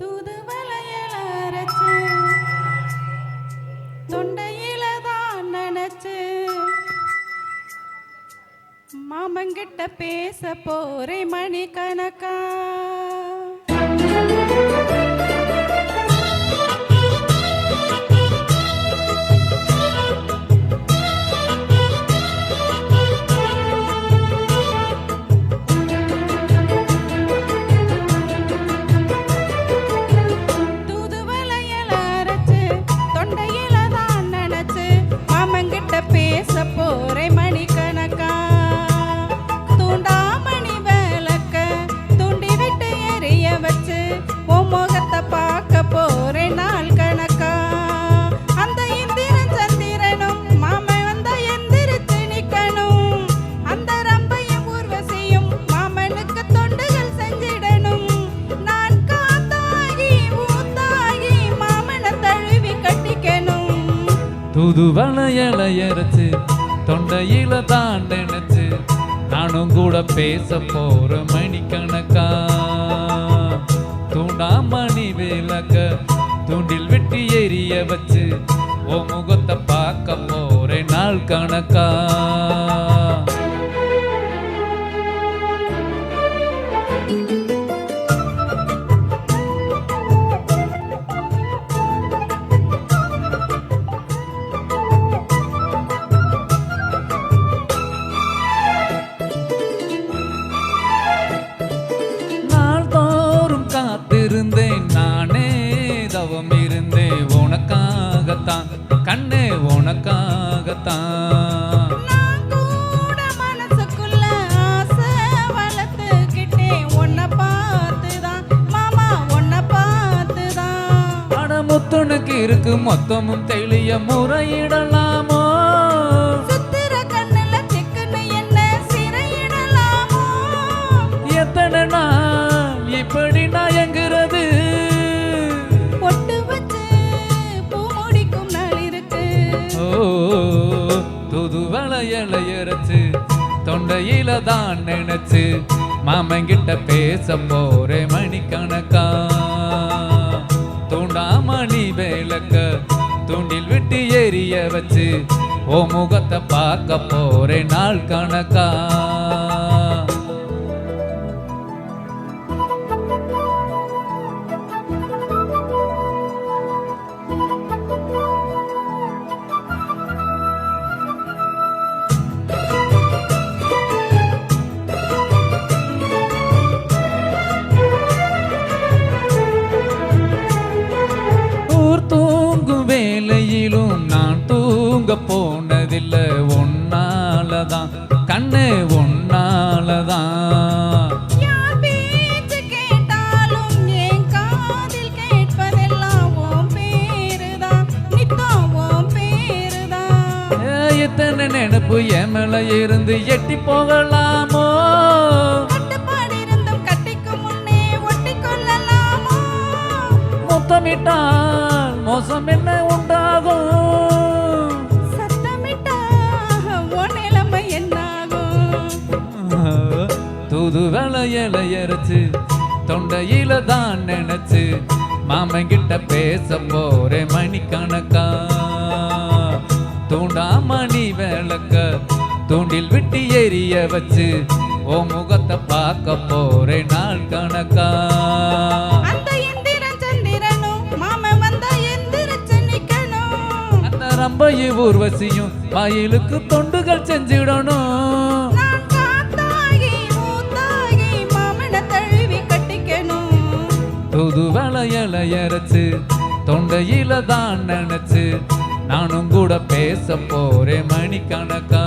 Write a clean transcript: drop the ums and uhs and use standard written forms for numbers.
தூதுவளையல அரைச்சு தொண்டையில தான் நினைச்சு மாமங்கிட்ட பேச போறே மணிக்கணக்கா. பேச போறே மணிக்கணக்கா. தூண்டாமணி விளக்க தூண்டி விட்டு எரிய வச்சு உன் முகத்தை பார்க்க போறே நாள் கணக்கா. அந்த இந்திரன் சந்திரனும் மாமன் வந்த எந்திரிச்சு நிக்கணும். அந்த ரம்பையும் ஊர்வசியும் மாமனுக்கு தொண்டுகள் செஞ்சிடணும். நான் காத்தாகி ஊத்தாகி மாமனை தழுவி கட்டிக்கணும். தூதுவளையல அரைச்சு தொண்டையில தான் நினைச்சு நானும் கூட பேச போற மணிக்கணக்கா. தூண்டாமணி விளக்க தூண்டில் விட்டு எரிய வச்சு ஓ முகத்தை பார்க்க போற நாள் கணக்கா. காத்திருந்தேன் நானே தவம் இருந்தேன் உனக்காகத்தான் கண்ணே உனக்காகத்தான். நான் கூட மனசுக்குள்ள ஆசை வளர்த்துக்கிட்டேன் உன்னை பார்த்துதான் மாமா உன்னை பார்த்துதான். அட முத்துனுக்கு இருக்கு மொத்தமும் தெளிய முறையிடலாமோ. சுத்திர கண்ணுல சிக்கன்னு என்ன சிறையிடலாமோ. எத்தனை நாள் இப்படி நாயங்கிறது. பொட்டு வச்சு பூ முடிக்கும் நாள் இருக்கு. ஓ தூதுவளையல அரைச்சு தொண்டையில தான் நினைச்சு மாமங்கிட்ட பேச போறே மணிக்கணக்கா. தூண்டாமணி விளக்க தூண்டில் விட்டு எரிய வச்சு ஓ முகத்தை பார்க்க போறே நாள் கணக்கா. தூங்கும் வேலையிலும் நான் தூங்க போனதில்லை ஒன்னாலதான் கண்ணே ஒன்னாலதான். யார் பேச்சு கேட்டாலும் என் காதில் கேட்பதெல்லாம் உன் பேருதான் நித்தம் உன் பேருதான். எத்தனை நினைப்பு என் மேல இருந்து எட்டி போகலாமோ. கட்டுப்பாடு இருந்தும் கட்டிக்கு முன்னே ஒட்டி கொள்ளலாமோ. முத்தமிட்டால் மோசம் என்ன உண்டாகும். சத்தமிட்டா உன் நிலைமை என்னாகும். தூதுவளையல அரைச்சு தொண்டையில தான் நினைச்சு மாமங்கிட்ட பேச போறே மணிக்கணக்கா. தூண்டாமணி விளக்க தூண்டில் விட்டு எரிய வச்சு ஓ முகத்தை பார்க்க போறே நாள் கணக்கா. அந்த இந்திரன் சந்திரனும் மாமன் வந்தா எந்திரிச்சு நிக்கணும். அந்த ரம்பையும் ஊர்வசியும் வாயிலுக்கு தொண்டுகள் செஞ்சிடணும். நான் காத்தாகி ஊத்தாகி மாமனை தழுவி கட்டிக்கணும். தூதுவளையல அரைச்சு தொண்டையில தான் நினைச்சு நானும் கூட பேச போறே மணிக்கணக்கா.